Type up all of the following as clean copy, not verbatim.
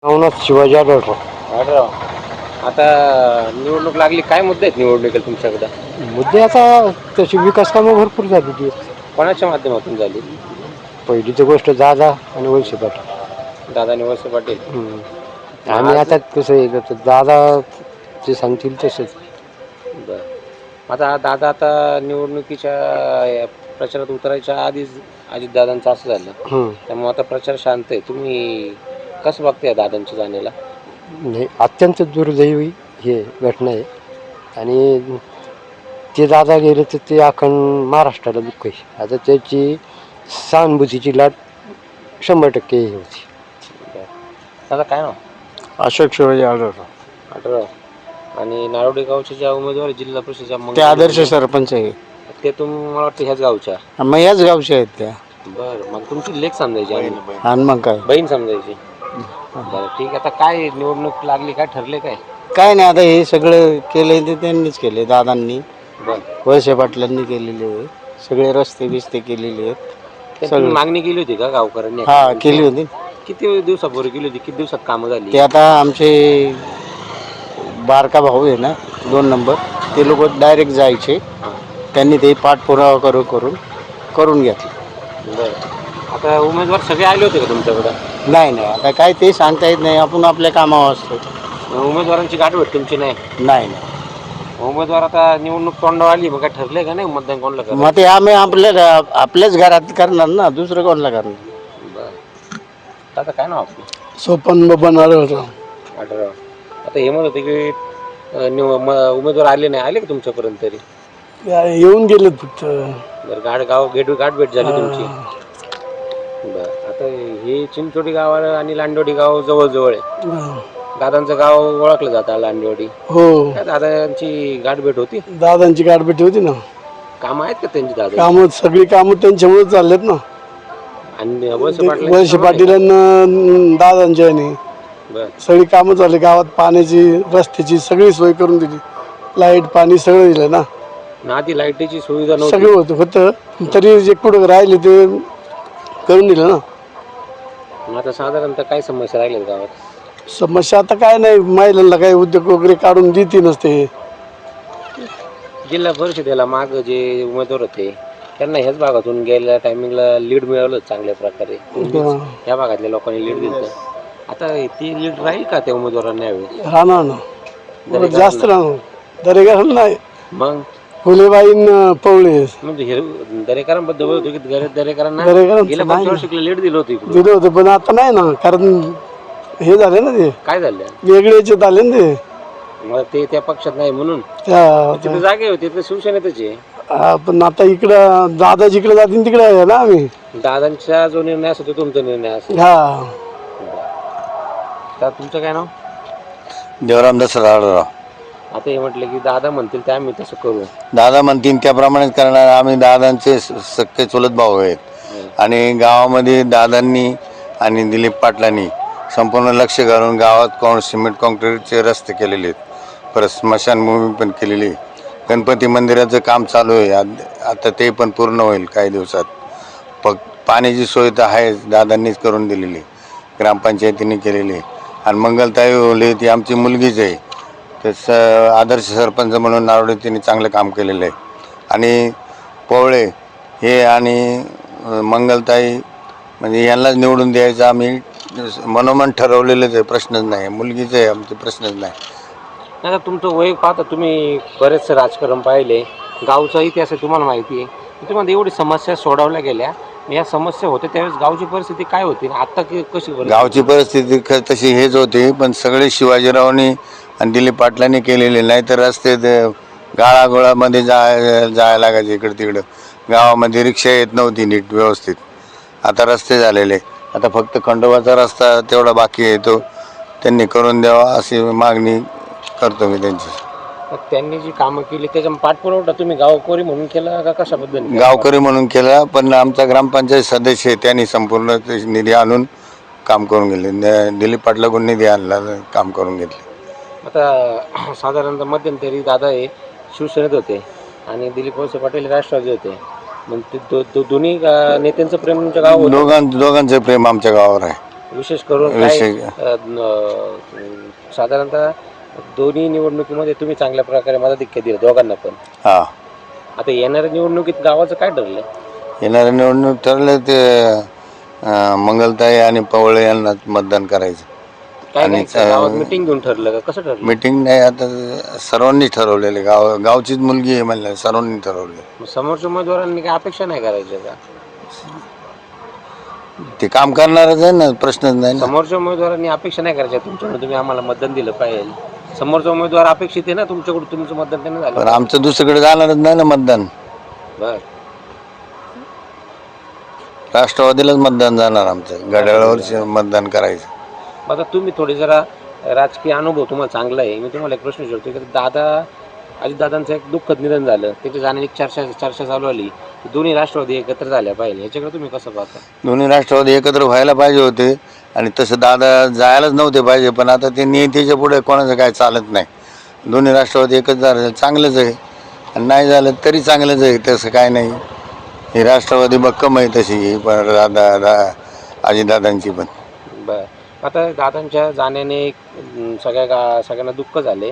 नवनाथ शिवाजी आढळराव. आढळराव, आता निवडणूक लागली, काय मुद्दे आहेत निवडणुकीला तुमच्याकडे? मुद्दे आता तशी विकास कामं भरपूर झालेली आहेत. कोणाच्या माध्यमातून झाली? पहिलीची गोष्ट दादा आणि वळसे पाटील. दादा वळसे पाटील. आम्ही आता कसं आहे तर दादा जे सांगतील तसंच. बरं, आता निवडणुकीच्या प्रचारात उतरायच्या आधीच अजितदादांचं असं झालं, त्यामुळे आता प्रचार शांत आहे. तुम्ही कसं बघताय दादांच्या जाण्याला? नाही, अत्यंत दुर्दैवी हे घटना आहे आणि ते दादा गेले तर ते अखंड महाराष्ट्राला दुःख आहे. आता त्याची सहानुभूतीची लाट 100% हे होती. दादा काय नाव? अशोक शिवाजी आढळराव. आढळराव. आणि नारोडी गावचे ज्या उमेदवार जिल्हा परिषदेच्या ते आदर्श सरपंच आहे. ते मला वाटतं ह्याच गावच्या? मग याच गावचे आहेत त्या. बरं, मग तुमची लेख समजायची आणि मग काय बहीण समजायची. बरं, ठीक आहे. आता काय निवडणूक लागली, काय ठरले काय? काय नाही, आता हे सगळं केलंय ते त्यांनीच केले, दादांनी बरं, वळसे पाटलांनी केलेले आहे. सगळे रस्ते बिस्ते केलेले आहेत. तुम्ही मागणी केली होती का गावकऱ्यांनी? हा, केली होती. किती दिवसापूर्वी केली होती? किती दिवसात कामं झाली? ते आता आमचे बारका भाऊ आहे ना, 2 नंबर, ते लोक डायरेक्ट जायचे. त्यांनी ते पाठपुरावा करून घेतलं. बरं, आता उमेदवार सगळे आले होते का तुमच्याकडं? नाही, आता काय ते सांगता येत नाही, आपण आपल्या कामावर असतो. उमेदवारांची गाठभेट तुमची नाही? नाही. उमेदवार आता निवडणूक तोंडावर आली, मग काय ठरले का नाही मतदान कोणाला करायचं? मग ते आम्ही आपल्याच घरात करणार ना, दुसरं कोणाला करणार? बरं, आता काय नाव आपलं? सोपन बबन आढळराव. आढळराव. आता हे म्हणत होते की उमेदवार आले नाही, आले का तुमच्यापर्यंत तरी? येऊन गेलेत फक्त. बरं, गाठभेट झाली तुमची? बरं, आता हे चिंचोडी गाव आणि लांडोडी गाव जवळजवळ आहे. दादांचं गाव ओळखलं जातं लांडोडी. हो, दादांची गाठभेट होती? दादांची गाठभेट होती ना. कामं आहेत का त्यांची? दादा कामं सगळी कामं त्यांच्यामुळे चाललेत ना. आणि वळसे पाटील दादांच्या याने सगळी कामं झाली. गावात पाण्याची, रस्त्याची सगळी सोय करून दिली. लाईट, पाणी सगळं दिलं ना. आधी लाईटीची सुविधा नव्हती? सगळं होतं तरी जे कुठं राहिले ते करून दिलं ना. आता साधारणतः काय समस्या राहिल्यात गावात? समस्या आता काय नाही, महिलांना काही उद्योग वगैरे काढून देते नसते. जिल्हा परिषदेला माग जे उमेदवार होते त्यांना ह्याच भागातून गेल्या टायमिंगला लीड मिळवलं चांगल्या प्रकारे. या भागातल्या लोकांनी लीड दिलं. आता ती लीड राहील का त्या उमेदवारांना यावेळी? राहणार ना, जास्त राहणार. दरेकर नाही, मग फुलेबाईन पवळे म्हणजे दरेकरांबद्दल बोलतो की दरेकरांना गेल्या 5 वर्षाला लीड दिलं होतं. दिलं होतं पण आता नाही ना, कारण हे झाले ना, ते काय झालं? वेगळेचे झाले ना ते. मग ते त्या पक्षात नाही म्हणून तिथे जागे होते, ते शिवसेनेतच आहे. पण आता इकडं दादा जिकडे जातील तिकडे आहे ना आम्ही. दादांचा जो निर्णय असतो तो तुमचा निर्णय असतो? हा. तर तुमचं काय नाव? देवराम दसरा आढळराव. आता हे म्हटलं की दादा म्हणतील ते आम्ही तसं करू. दादा म्हणतील त्याप्रमाणेच करणार. आम्ही दादांचे सख्खे चुलत भाऊ आहेत आणि गावामध्ये दादांनी आणि दिलीप पाटलांनी संपूर्ण लक्ष घालून गावात सिमेंट कॉन्क्रीटचे रस्ते केलेले आहेत. परत स्मशानभूमी पण केलेली आहे. गणपती मंदिराचं काम चालू आहे, आता ते पण पूर्ण होईल काही दिवसात. पाण्याची सोय तर आहे, दादांनीच करून दिलेली, ग्रामपंचायतीने केलेली. आणि मंगलताई ओले ती आमची मुलगीच आहे. तर आदर्श सरपंच म्हणून नारोडी तिने चांगलं काम केलेलं आहे. आणि पवळे हे आणि मंगलताई म्हणजे यांनाच निवडून द्यायचं आम्ही मनोमन ठरवलेलंच आहे. प्रश्नच नाही, मुलगीचं आहे आमचे, प्रश्नच नाही. आता तुमचं वय पाहता, तुम्ही बरेचसे राजकारण पाहिले, गावचा इतिहास आहे तुम्हाला माहिती आहे. त्याच्यामध्ये एवढी समस्या सोडवल्या गेल्या, या समस्या होत्या त्यावेळेस गावची परिस्थिती काय होती आता कशी? गावची परिस्थिती तशी हेच होती, पण सगळे शिवाजीरावनी आणि दिलीप पाटलांनी केलेले. नाही तर रस्ते गाळागोळामध्ये जायला लागायचे इकडं तिकडं. गावामध्ये रिक्षा येत नव्हती नीट व्यवस्थित. आता रस्ते झालेले. आता फक्त खंडोबाचा रस्ता तेवढा बाकी आहे, तो त्यांनी करून द्यावा अशी मागणी करतो मी त्यांची. त्यांनी जी कामं केली त्याच्या पाठपुरावा तुम्ही गावकरी म्हणून केला का कशाबद्दल? गावकरी म्हणून केला, पण आमचा ग्रामपंचायत सदस्य आहे त्यांनी संपूर्ण निधी आणून काम करून गेले. दिलीप पाटलाकडून निधी आणला, काम करून घेतले. आता साधारणतः मध्यंतरी दादा हे शिवसेनेत होते आणि दिलीप वळसे पाटील राष्ट्रवादी होते. मग ते दोन्ही नेत्यांचं प्रेम तुमच्या गावावर? दोघांचं प्रेम आमच्या गावावर आहे. विशेष करून साधारणतः दोन्ही निवडणुकीमध्ये तुम्ही चांगल्या प्रकारे मताधिक्य दिलं दोघांना पण. हा, आता येणाऱ्या निवडणुकीत गावाचं काय ठरलं? येणाऱ्या निवडणूक ठरलं ते मंगलताई आणि पवळे यांना मतदान करायचं. काय आणि काय गावात मिटिंग घेऊन ठरलं का कसं ठरलं? मीटिंग नाही, आता सर्वांनी ठरवलेले, गावचीच मुलगी आहे म्हणलं, सर्वांनी ठरवले. मग समोरच्या उमेदवारांनी काय अपेक्षा नाही करायच्या का? ते काम करणारच आहे ना, प्रश्नच नाही ना. समोरच्या उमेदवारांनी अपेक्षा नाही करायच्या तुमच्याकडून तुम्ही आम्हाला मतदान दिलं पाहिजे. समोरचा उमेदवार अपेक्षित आहे ना तुमच्याकडून, तुमचं मतदान त्यांना पण झालं. आमचं दुसरीकडे जाणारच नाही ना मतदान. बर, राष्ट्रवादीलाच मतदान जाणार आमचं, घड्याळावर मतदान करायचं. आता तुम्ही थोडे जरा राजकीय अनुभव तुम्हाला चांगला आहे. मी तुम्हाला एक प्रश्न विचारतो की अजितदादांचं एक दुःखद निधन झालं, त्याची जाण्याची चर्चा चालू आली की दोन्ही राष्ट्रवादी एकत्र झाल्या पाहिजे. ह्याच्याकडे तुम्ही कसं पाहता? दोन्ही राष्ट्रवादी एकत्र व्हायला पाहिजे होते आणि तसं दादा जायलाच नव्हते पाहिजे, पण आता ते नियतीच्या पुढे कोणाचं काय चालत नाही. दोन्ही राष्ट्रवादी एकत्र झालं चांगलंच आहे, आणि नाही झालं तरी चांगलंच आहे, तसं काय नाही. ही राष्ट्रवादी भक्कम आहे तशी, पण अजितदादांची पण. बर, आता दादांच्या जाण्याने सगळ्यांना दुःख झाले.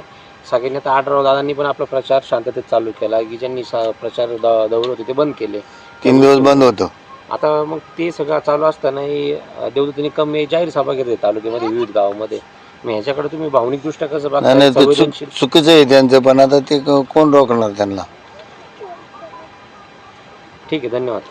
सगळ्यांनी आता आढळराव दादांनी पण आपला प्रचार शांततेत चालू केला की ज्यांनी प्रचार दौरे होते ते बंद केले. 3 दिवस बंद होतं. आता मग ते सगळं चालू असतानाही देवदत्तांनी कमी जाहीर सभा घेतली तालुक्यामध्ये विविध गावामध्ये. मग ह्याच्याकडे तुम्ही भावनिकदृष्ट्या कसं नाही बघता? ते चुकीचं आहे त्यांचं, पण आता ते कोण रोखणार त्यांना? ठीक आहे, धन्यवाद.